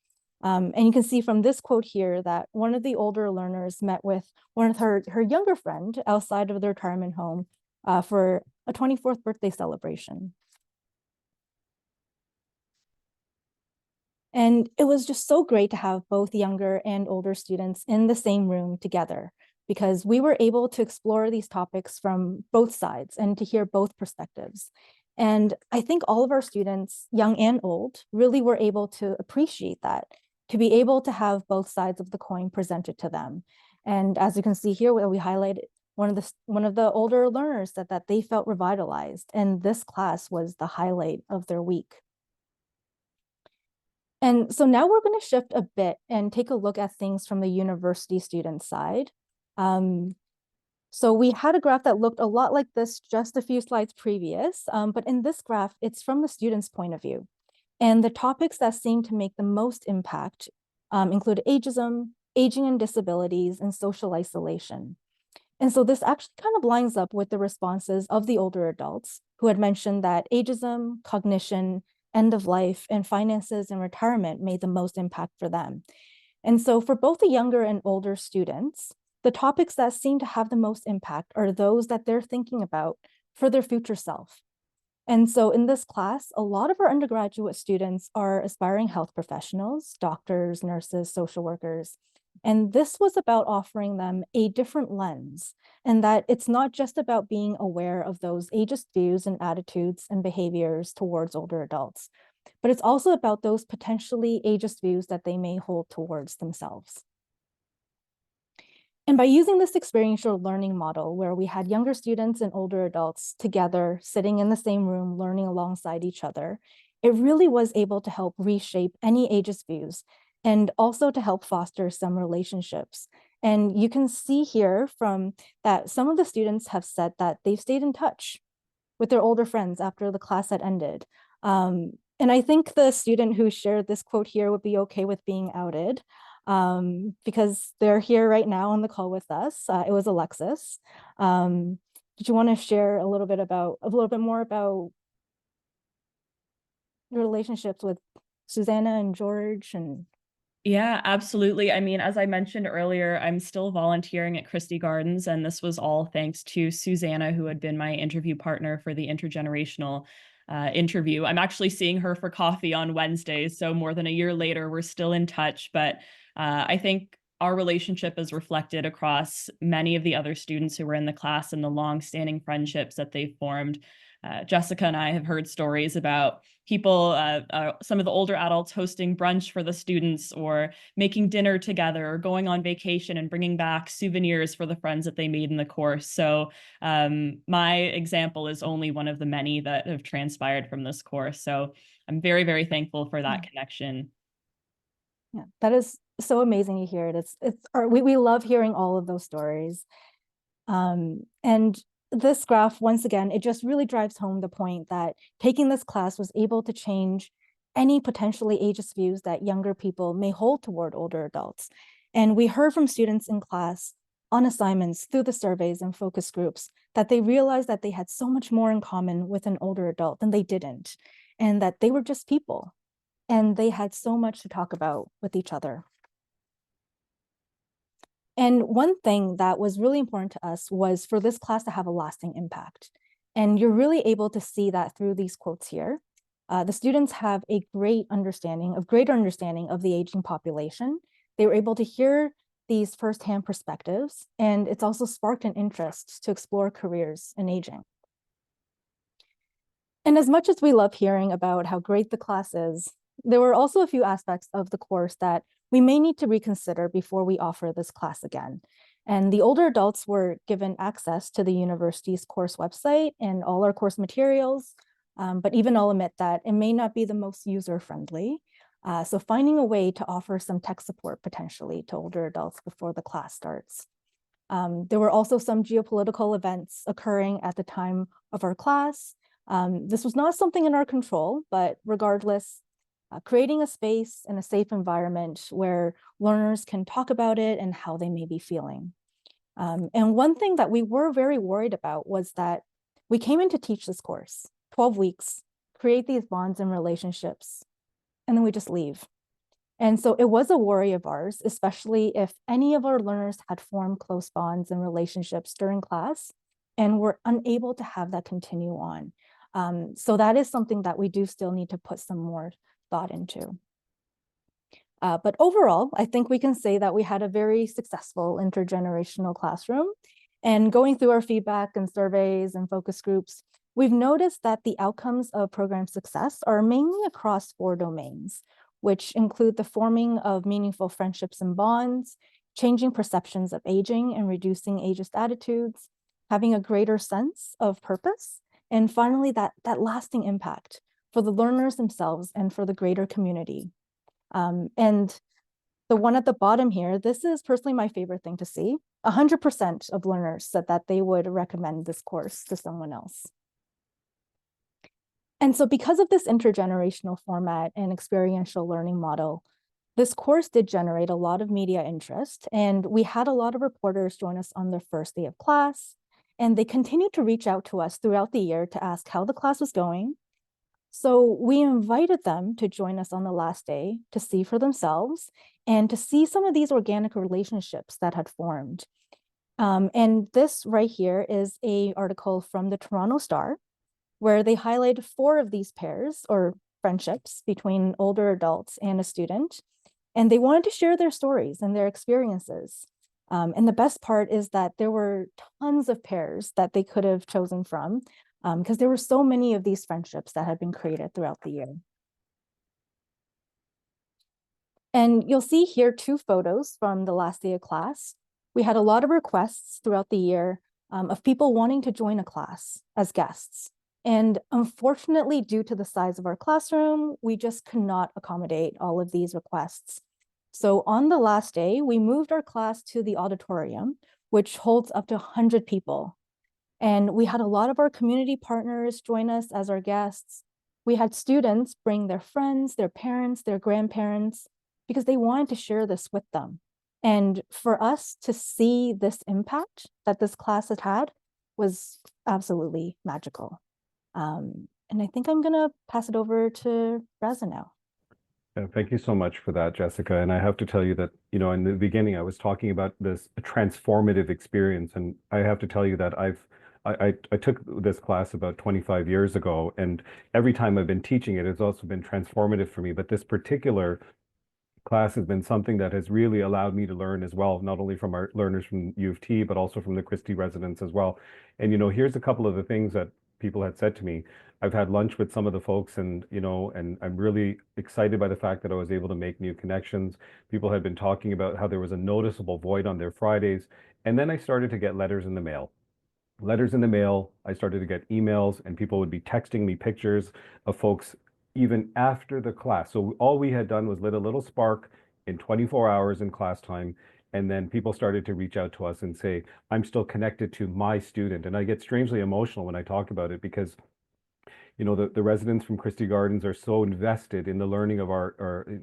And you can see from this quote here that one of the older learners met with one of her younger friend outside of the retirement home for a 24th birthday celebration. And it was just so great to have both younger and older students in the same room together, because we were able to explore these topics from both sides and to hear both perspectives. And I think all of our students, young and old, really were able to appreciate that, to be able to have both sides of the coin presented to them. And as you can see here, we highlighted one of the older learners said that they felt revitalized, and this class was the highlight of their week. And so now we're going to shift a bit and take a look at things from the university student side. So we had a graph that looked a lot like this just a few slides previous, but in this graph, it's from the student's point of view. And the topics that seem to make the most impact include ageism, aging and disabilities, and social isolation. And so this actually kind of lines up with the responses of the older adults who had mentioned that ageism, cognition, end of life, and finances and retirement made the most impact for them. And so for both the younger and older students, the topics that seem to have the most impact are those that they're thinking about for their future self. And so in this class, a lot of our undergraduate students are aspiring health professionals, doctors, nurses, social workers. And this was about offering them a different lens, and that it's not just about being aware of those ageist views and attitudes and behaviors towards older adults, but it's also about those potentially ageist views that they may hold towards themselves. And by using this experiential learning model where we had younger students and older adults together sitting in the same room, learning alongside each other, it really was able to help reshape any ageist views and also to help foster some relationships. And you can see here from that some of the students have said that they've stayed in touch with their older friends after the class had ended. And I think the student who shared this quote here would be okay with being outed, because they're here right now on the call with us. It was Alexis. Did you want to share a little bit more about your relationships with Susanna and George? And Yeah, absolutely. I mean, as I mentioned earlier, I'm still volunteering at Christie Gardens, and this was all thanks to Susanna, who had been my interview partner for the intergenerational interview. I'm actually seeing her for coffee on Wednesdays, so more than a year later, we're still in touch. But I think our relationship is reflected across many of the other students who were in the class and the long-standing friendships that they've formed. Jessica and I have heard stories about people, some of the older adults hosting brunch for the students or making dinner together or going on vacation and bringing back souvenirs for the friends that they made in the course. So my example is only one of the many that have transpired from this course. So I'm very, very thankful for that connection. yeah, that is so amazing to hear it. We love hearing all of those stories. And this graph, once again, it just really drives home the point that taking this class was able to change any potentially ageist views that younger people may hold toward older adults. And we heard from students in class on assignments through the surveys and focus groups that they realized that they had so much more in common with an older adult than they didn't, and that they were just people, and they had so much to talk about with each other. And one thing that was really important to us was for this class to have a lasting impact. And you're really able to see that through these quotes here. The students have a greater understanding of the aging population. They were able to hear these firsthand perspectives, and it's also sparked an interest to explore careers in aging. And as much as we love hearing about how great the class is, there were also a few aspects of the course that we may need to reconsider before we offer this class again. And the older adults were given access to the university's course website and all our course materials, but even I'll admit that it may not be the most user-friendly. So finding a way to offer some tech support potentially to older adults before the class starts. There were also some geopolitical events occurring at the time of our class. This was not something in our control, but regardless, creating a space and a safe environment where learners can talk about it and how they may be feeling. And one thing that we were very worried about was that we came in to teach this course, 12 weeks, create these bonds and relationships, and then we just leave. And so it was a worry of ours, especially if any of our learners had formed close bonds and relationships during class and were unable to have that continue on. So that is something that we do still need to put some more thought into. But overall, I think we can say that we had a very successful intergenerational classroom. And going through our feedback and surveys and focus groups, we've noticed that the outcomes of program success are mainly across 4 domains, which include the forming of meaningful friendships and bonds, changing perceptions of aging and reducing ageist attitudes, having a greater sense of purpose, and finally, that lasting impact for the learners themselves and for the greater community. And the one at the bottom here, this is personally my favorite thing to see. 100% of learners said that they would recommend this course to someone else. And so because of this intergenerational format and experiential learning model, this course did generate a lot of media interest, and we had a lot of reporters join us on their first day of class, and they continued to reach out to us throughout the year to ask how the class was going. So we invited them to join us on the last day to see for themselves and to see some of these organic relationships that had formed. And this right here is an article from the Toronto Star, where they highlighted 4 of these pairs or friendships between older adults and a student. And they wanted to share their stories and their experiences. And the best part is that there were tons of pairs that they could have chosen from, because there were so many of these friendships that had been created throughout the year. And you'll see here 2 photos from the last day of class. We had a lot of requests throughout the year of people wanting to join a class as guests. And unfortunately, due to the size of our classroom, we just could not accommodate all of these requests. So on the last day, we moved our class to the auditorium, which holds up to 100 people. And we had a lot of our community partners join us as our guests. We had students bring their friends, their parents, their grandparents, because they wanted to share this with them. And for us to see this impact that this class had was absolutely magical. And I think I'm going to pass it over to Reza now. Yeah, thank you so much for that, Jessica. And I have to tell you that, in the beginning, I was talking about this transformative experience. And I have to tell you that I took this class about 25 years ago, and every time I've been teaching it, it's also been transformative for me. But this particular class has been something that has really allowed me to learn as well, not only from our learners from U of T, but also from the Christie residents as well. And, here's a couple of the things that people had said to me. I've had lunch with some of the folks and, and I'm really excited by the fact that I was able to make new connections. People had been talking about how there was a noticeable void on their Fridays. And then I started to get letters in the mail. I started to get emails, and people would be texting me pictures of folks even after the class. So all we had done was lit a little spark in 24 hours in class time. And then people started to reach out to us and say, I'm still connected to my student. And I get strangely emotional when I talk about it because the residents from Christie Gardens are so invested in the learning of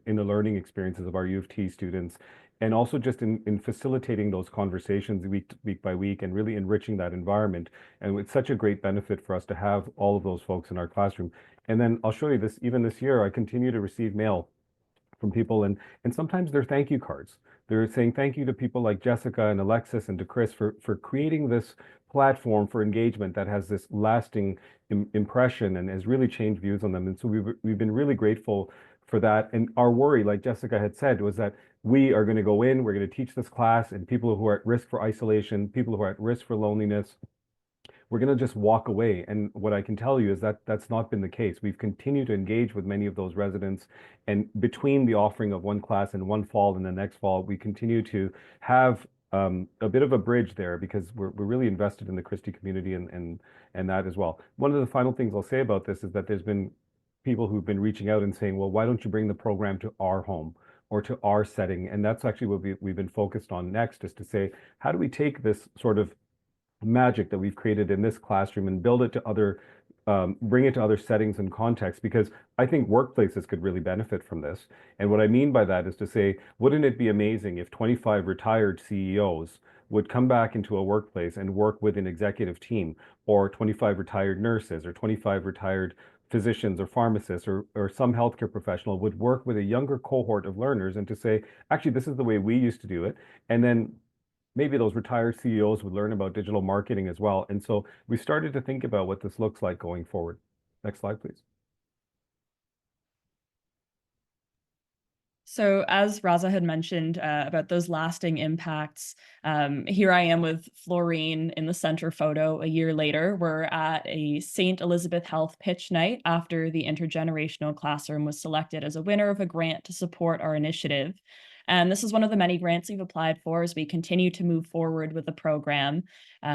in the learning experiences of our U of T students, and also just in facilitating those conversations week by week and really enriching that environment. And it's such a great benefit for us to have all of those folks in our classroom. And then I'll show you this, even this year, I continue to receive mail from people, and sometimes they're thank you cards. They're saying thank you to people like Jessica and Alexis and to Chris for creating this platform for engagement that has this lasting impression and has really changed views on them. And so we've been really grateful for that. And our worry, like Jessica had said, was that we are going to go in, we're going to teach this class, and people who are at risk for isolation, people who are at risk for loneliness, we're going to just walk away. And what I can tell you is that that's not been the case. We've continued to engage with many of those residents. And between the offering of one class in one fall and the next fall, we continue to have a bit of a bridge there because we're really invested in the Christie community and that as well. One of the final things I'll say about this is that there's been people who've been reaching out and saying, well, why don't you bring the program to our home or to our setting? And that's actually what we've been focused on next, is to say, how do we take this sort of magic that we've created in this classroom and build it to other, bring it to other settings and contexts, because I think workplaces could really benefit from this. And what I mean by that is to say, wouldn't it be amazing if 25 retired CEOs would come back into a workplace and work with an executive team, or 25 retired nurses, or 25 retired physicians or pharmacists, or some healthcare professional would work with a younger cohort of learners, and to say, actually, this is the way we used to do it. And then maybe those retired CEOs would learn about digital marketing as well. And so we started to think about what this looks like going forward. Next slide, please. So as Raza had mentioned about those lasting impacts, here I am with Florine in the center photo a year later. We're at a St. Elizabeth Health pitch night after the intergenerational classroom was selected as a winner of a grant to support our initiative. And this is one of the many grants we've applied for as we continue to move forward with the program.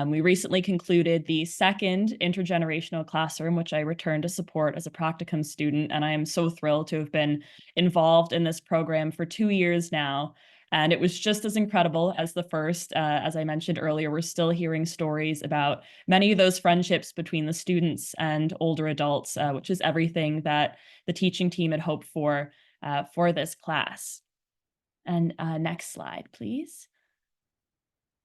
We recently concluded the second intergenerational classroom, which I returned to support as a practicum student. And I am so thrilled to have been involved in this program for 2 years now. And it was just as incredible as the first. As I mentioned earlier, we're still hearing stories about many of those friendships between the students and older adults, which is everything that the teaching team had hoped for this class. And next slide, please.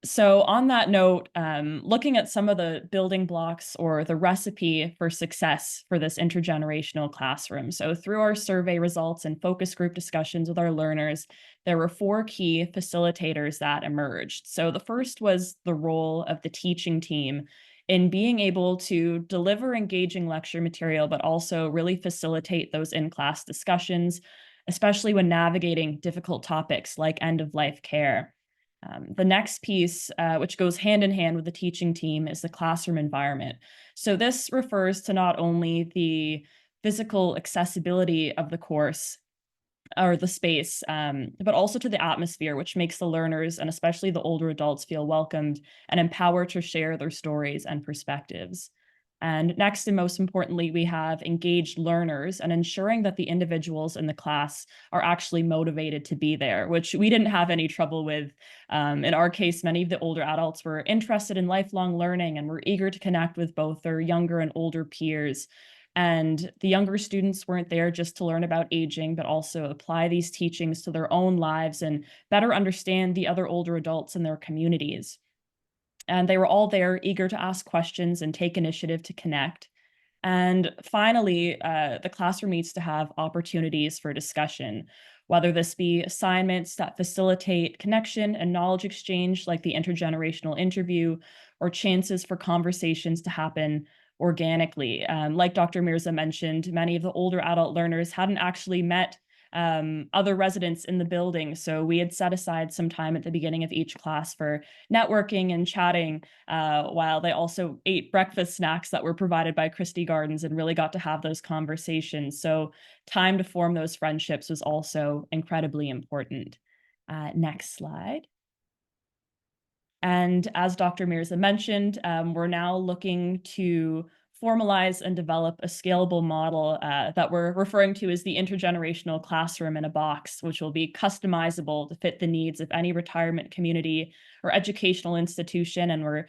So on that note, looking at some of the building blocks or the recipe for success for this intergenerational classroom. So through our survey results and focus group discussions with our learners, there were 4 key facilitators that emerged. So the first was the role of the teaching team in being able to deliver engaging lecture material, but also really facilitate those in-class discussions, especially when navigating difficult topics like end-of-life care. The next piece, which goes hand in hand with the teaching team, is the classroom environment. So this refers to not only the physical accessibility of the course or the space, but also to the atmosphere, which makes the learners and especially the older adults feel welcomed and empowered to share their stories and perspectives. And next, and most importantly, we have engaged learners and ensuring that the individuals in the class are actually motivated to be there, which we didn't have any trouble with. In our case, many of the older adults were interested in lifelong learning and were eager to connect with both their younger and older peers. And the younger students weren't there just to learn about aging, but also apply these teachings to their own lives and better understand the other older adults in their communities. And they were all there eager to ask questions and take initiative to connect. And finally, the classroom needs to have opportunities for discussion, whether this be assignments that facilitate connection and knowledge exchange, like the intergenerational interview, or chances for conversations to happen organically. Like Dr. Mirza mentioned, many of the older adult learners hadn't actually met other residents in the building. So we had set aside some time at the beginning of each class for networking and chatting, while they also ate breakfast snacks that were provided by Christie Gardens and really got to have those conversations. So time to form those friendships was also incredibly important. Next slide. And as Dr. Mirza mentioned, we're now looking to formalize and develop a scalable model that we're referring to as the intergenerational classroom in a box, which will be customizable to fit the needs of any retirement community or educational institution. And we're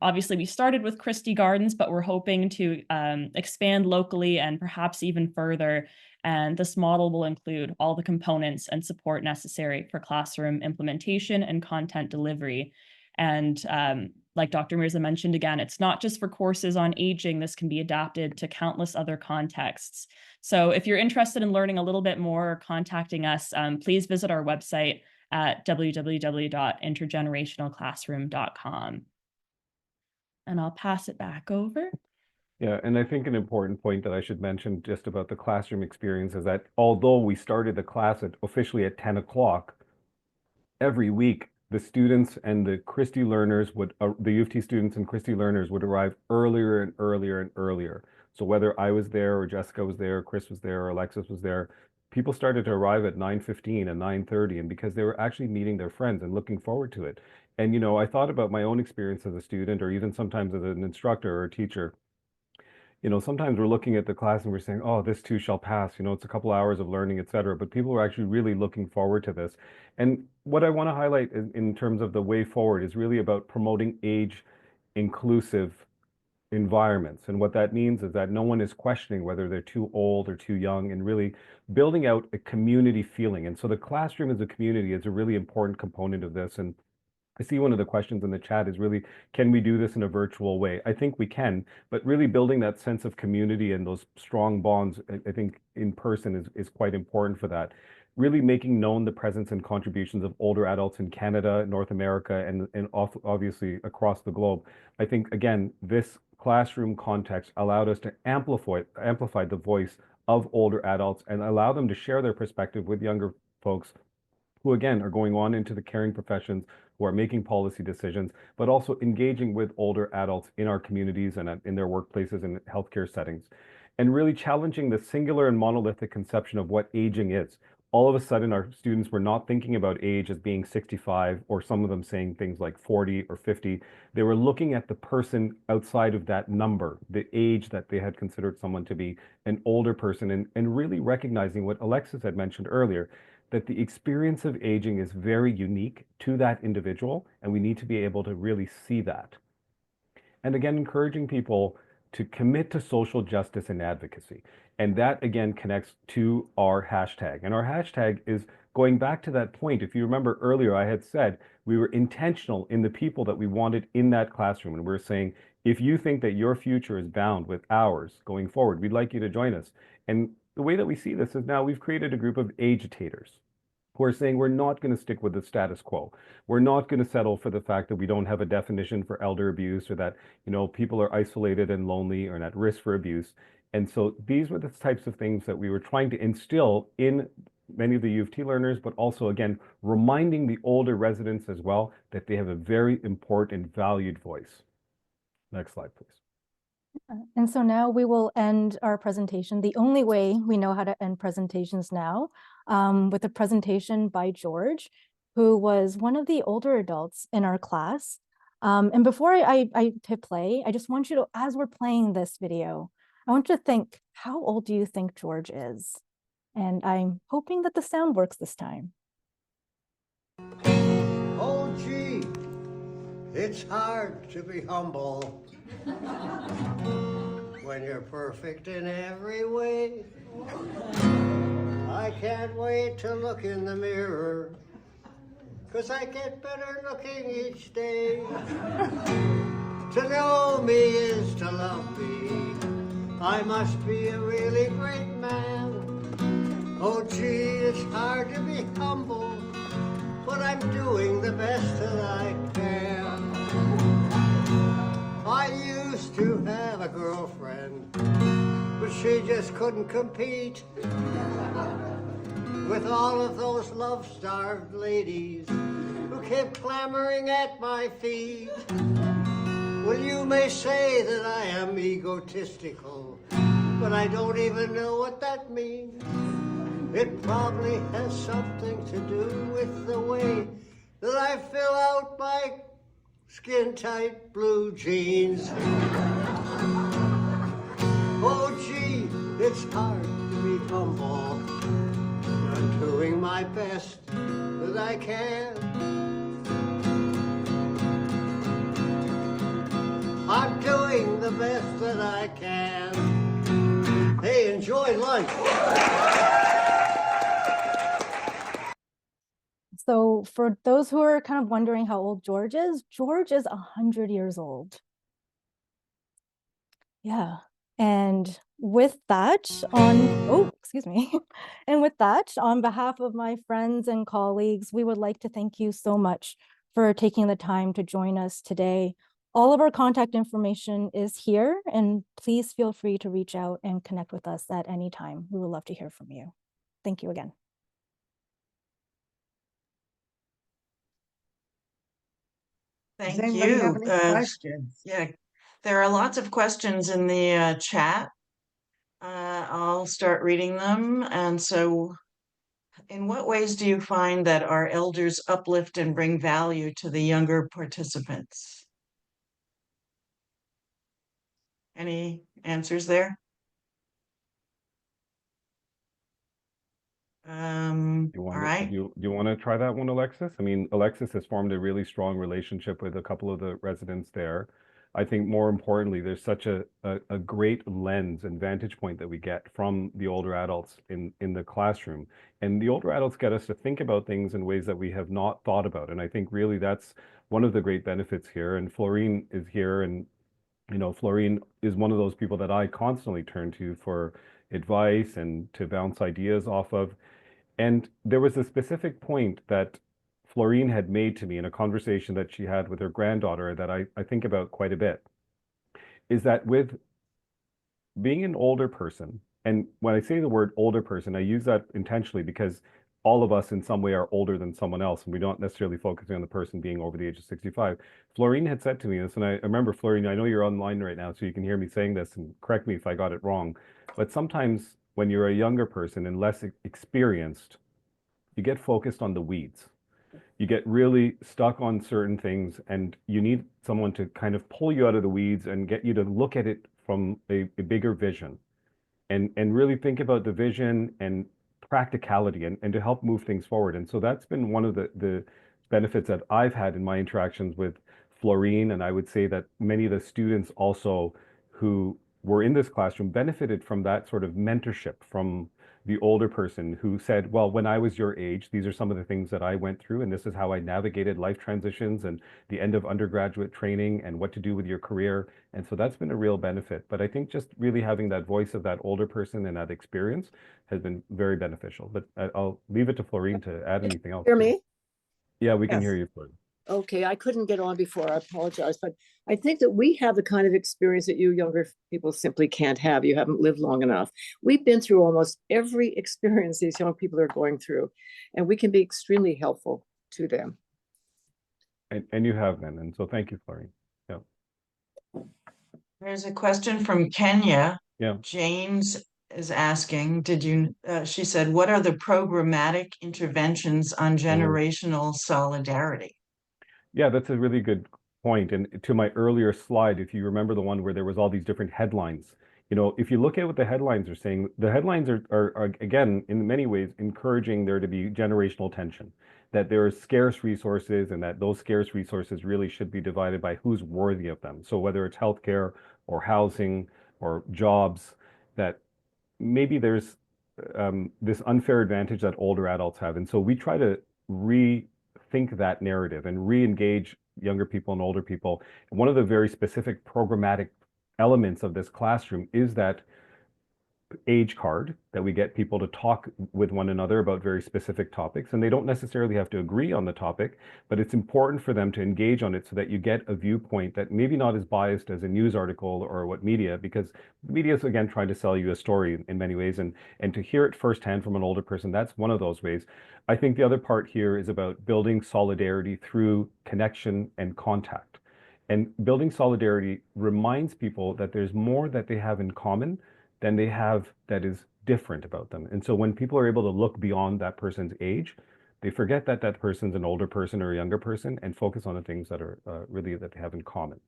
obviously, we started with Christie Gardens, but we're hoping to expand locally and perhaps even further. And this model will include all the components and support necessary for classroom implementation and content delivery. And like Dr. Mirza mentioned again, it's not just for courses on aging. This can be adapted to countless other contexts. So if you're interested in learning a little bit more or contacting us, please visit our website at www.intergenerationalclassroom.com. And I'll pass it back over. Yeah, and I think an important point that I should mention just about the classroom experience is that although we started the class officially at 10 o'clock, every week the students and the Christie learners would, the U of T students and Christie learners would arrive earlier and earlier and earlier. So whether I was there or Jessica was there, or Chris was there, or Alexis was there, people started to arrive at 9:15 and 9:30, and because they were actually meeting their friends and looking forward to it. And, you know, I thought about my own experience as a student, or even sometimes as an instructor or a teacher. You know, sometimes we're looking at the class and we're saying, oh, this too shall pass. You know, it's a couple hours of learning, et cetera. But people are actually really looking forward to this. And what I want to highlight in terms of the way forward is really about promoting age inclusive environments. And what that means is that no one is questioning whether they're too old or too young, and really building out a community feeling. And so the classroom as a community is a really important component of this. And I see one of the questions in the chat is really, can we do this in a virtual way? I think we can, but really building that sense of community and those strong bonds, I think in person is quite important for that. Really making known the presence and contributions of older adults in Canada, North America, and obviously across the globe. I think, again, this classroom context allowed us to amplify the voice of older adults and allow them to share their perspective with younger folks who again are going on into the caring professions, who are making policy decisions, but also engaging with older adults in our communities and in their workplaces and healthcare settings, and really challenging the singular and monolithic conception of what aging is. All of a sudden, our students were not thinking about age as being 65, or some of them saying things like 40 or 50. They were looking at the person outside of that number, the age that they had considered someone to be an older person, and really recognizing what Alexis had mentioned earlier, that the experience of aging is very unique to that individual, and we need to be able to really see that. And again, encouraging people to commit to social justice and advocacy. And that again connects to our hashtag. And our hashtag is going back to that point. If you remember earlier, I had said we were intentional in the people that we wanted in that classroom. And we're saying, if you think that your future is bound with ours going forward, we'd like you to join us. And the way that we see this is now we've created a group of agitators who are saying we're not going to stick with the status quo. We're not going to settle for the fact that we don't have a definition for elder abuse, or that, you know, people are isolated and lonely or at risk for abuse. And so these were the types of things that we were trying to instill in many of the U of T learners, but also, again, reminding the older residents as well that they have a very important, valued voice. Next slide, please. And so now we will end our presentation the only way we know how to end presentations now, with a presentation by George, who was one of the older adults in our class. And before I hit play, I just want you to, as we're playing this video, I want you to think, how old do you think George is? And I'm hoping that the sound works this time. Oh, gee, it's hard to be humble when you're perfect in every way. I can't wait to look in the mirror, 'cause I get better looking each day. To know me is to love me. I must be a really great man. Oh, gee, it's hard to be humble, but I'm doing the best that I can. I used to have a girlfriend, but she just couldn't compete with all of those love-starved ladies who kept clamoring at my feet. Well, you may say that I am egotistical, but I don't even know what that means. It probably has something to do with the way that I fill out my skin-tight blue jeans. Oh, gee, it's hard to be humble. I'm doing my best that I can. I'm doing the best that I can. Hey, enjoy lunch. So for those who are kind of wondering how old George is 100 years old. Yeah. And with that, and with that, on behalf of my friends and colleagues, we would like to thank you so much for taking the time to join us today. All of our contact information is here, and please feel free to reach out and connect with us at any time. We would love to hear from you. Thank you again. Thank Does anybody have you. any questions? Yeah, there are lots of questions in the chat. I'll start reading them. And so, in what ways do you find that our elders uplift and bring value to the younger participants? Any answers there? All right. Do you want to try that one, Alexis? I mean, Alexis has formed a really strong relationship with a couple of the residents there. I think more importantly, there's such a great lens and vantage point that we get from the older adults in the classroom. And the older adults get us to think about things in ways that we have not thought about. And I think really that's one of the great benefits here. And Florine is here, and Florine is one of those people that I constantly turn to for advice and to bounce ideas off of. And there was a specific point that Florine had made to me in a conversation that she had with her granddaughter that I think about quite a bit, is that with being an older person, and when I say the word older person, I use that intentionally because all of us in some way are older than someone else, and we don't necessarily focusing on the person being over the age of 65. Florine had said to me this, and I remember, Florine, I know you're online right now, so you can hear me saying this, and correct me if I got it wrong, but sometimes when you're a younger person and less experienced, you get focused on the weeds. You get really stuck on certain things, and you need someone to kind of pull you out of the weeds and get you to look at it from a bigger vision and really think about the vision and practicality and to help move things forward. And so that's been one of the benefits that I've had in my interactions with Florine. And I would say that many of the students also who were in this classroom benefited from that sort of mentorship from the older person who said, well, when I was your age, these are some of the things that I went through, and this is how I navigated life transitions and the end of undergraduate training and what to do with your career. And so that's been a real benefit. But I think just really having that voice of that older person and that experience has been very beneficial. But I'll leave it to Florine to add anything else. Hear me? Yeah, we can Yes. hear you, Florine. Okay, I couldn't get on before. I apologize, but I think that we have the kind of experience that you younger people simply can't have. You haven't lived long enough. We've been through almost every experience these young people are going through, and we can be extremely helpful to them. And you have been. And so thank you, Florine. Yeah. There's a question from Kenya. Yeah. James is asking, she said, what are the programmatic interventions on generational solidarity? Yeah, that's a really good point. And to my earlier slide, if you remember the one where there was all these different headlines, if you look at what the headlines are saying, the headlines are again, in many ways, encouraging there to be generational tension, that there are scarce resources and that those scarce resources really should be divided by who's worthy of them. So whether it's healthcare or housing or jobs, that maybe there's this unfair advantage that older adults have. And so we try to rethink that narrative and re-engage younger people and older people. And one of the very specific programmatic elements of this classroom is that age card that we get people to talk with one another about very specific topics, and they don't necessarily have to agree on the topic, but it's important for them to engage on it so that you get a viewpoint that maybe not as biased as a news article or what media, because media is again trying to sell you a story in many ways, and to hear it firsthand from an older person, that's one of those ways. I think the other part here is about building solidarity through connection and contact. And building solidarity reminds people that there's more that they have in common than they have that is different about them. And so when people are able to look beyond that person's age, they forget that that person's an older person or a younger person and focus on the things that are really that they have in common.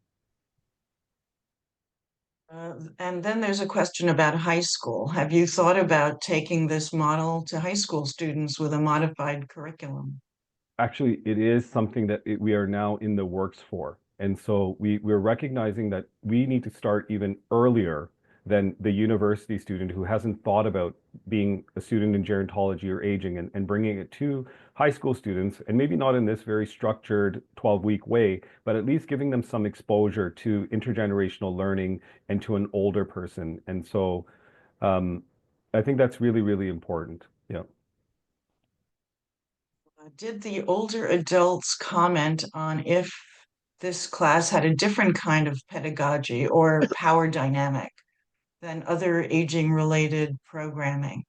And then there's a question about high school. Have you thought about taking this model to high school students with a modified curriculum? Actually, it is something that we are now in the works for. And so we're recognizing that we need to start even earlier than the university student who hasn't thought about being a student in gerontology or aging and bringing it to high school students, and maybe not in this very structured 12-week way, but at least giving them some exposure to intergenerational learning and to an older person. And so I think that's really, really important. Yeah. Did the older adults comment on if this class had a different kind of pedagogy or power dynamic than other aging-related programming?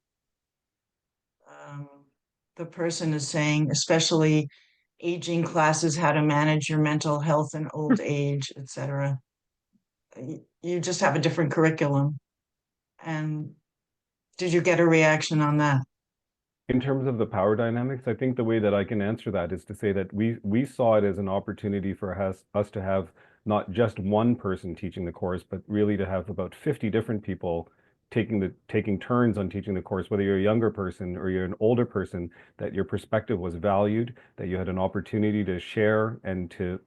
The person is saying, especially aging classes, how to manage your mental health and old age, etc. You just have a different curriculum. And did you get a reaction on that? In terms of the power dynamics, I think the way that I can answer that is to say that we saw it as an opportunity for us to have not just one person teaching the course, but really to have about 50 different people taking turns on teaching the course, whether you're a younger person or you're an older person, that your perspective was valued, that you had an opportunity to share and to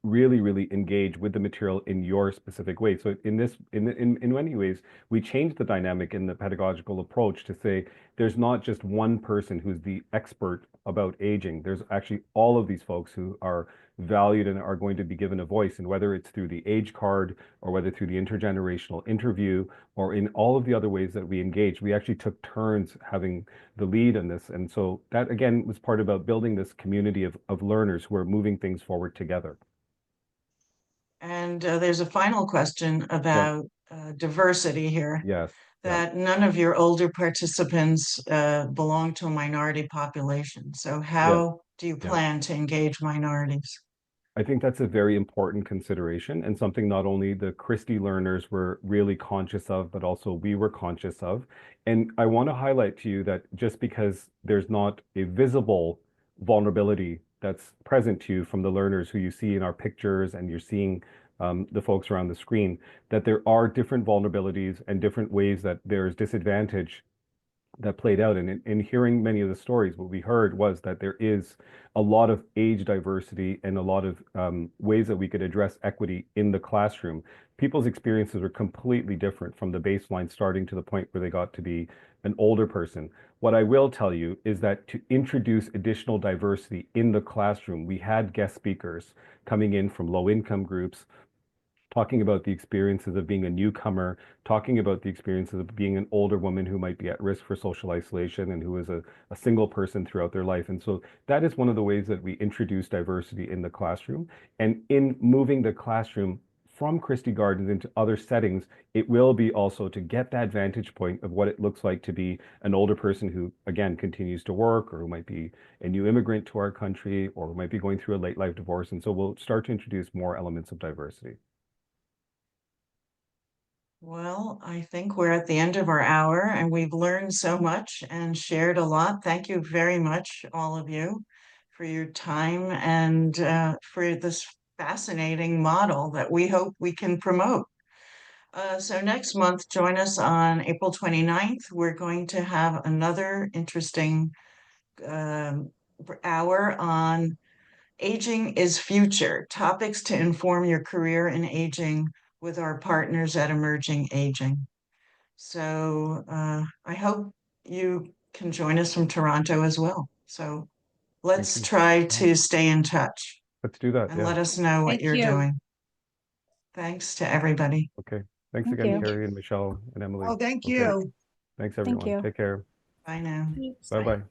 really engage with the material in your specific way. So in many ways, we changed the dynamic in the pedagogical approach to say there's not just one person who's the expert about aging. There's actually all of these folks who are valued and are going to be given a voice, and whether it's through the age card or whether through the intergenerational interview or in all of the other ways that we engage, we actually took turns having the lead in this. And so that again was part about building this community of learners who are moving things forward together. And there's a final question about diversity here. Yes. That none of your older participants belong to a minority population. So how do you plan to engage minorities? I think that's a very important consideration and something not only the Christie learners were really conscious of, but also we were conscious of. And I want to highlight to you that just because there's not a visible vulnerability that's present to you from the learners who you see in our pictures and you're seeing the folks around the screen, that there are different vulnerabilities and different ways that there's disadvantage that played out. And in hearing many of the stories, what we heard was that there is a lot of age diversity and a lot of ways that we could address equity in the classroom. People's experiences are completely different from the baseline starting to the point where they got to be an older person. What I will tell you is that to introduce additional diversity in the classroom, we had guest speakers coming in from low-income groups, talking about the experiences of being a newcomer, talking about the experiences of being an older woman who might be at risk for social isolation and who is a single person throughout their life. And so that is one of the ways that we introduce diversity in the classroom. And in moving the classroom from Christie Gardens into other settings, it will be also to get that vantage point of what it looks like to be an older person who, again, continues to work, or who might be a new immigrant to our country, or who might be going through a late life divorce. And so we'll start to introduce more elements of diversity. Well, I think we're at the end of our hour and we've learned so much and shared a lot. Thank you very much, all of you, for your time and for this fascinating model that we hope we can promote. So next month, join us on April 29th. We're going to have another interesting hour on Aging is Future, topics to inform your career in aging with our partners at Emerging Aging. So I hope you can join us from Toronto as well. So let's try to stay in touch. Let's do that. And let us know what you're doing. Thanks to everybody. Okay. Thanks again, Carrie and Michelle and Emily. Oh, thank you. Thanks, everyone. Thank you. Take care. Bye now. Bye-bye.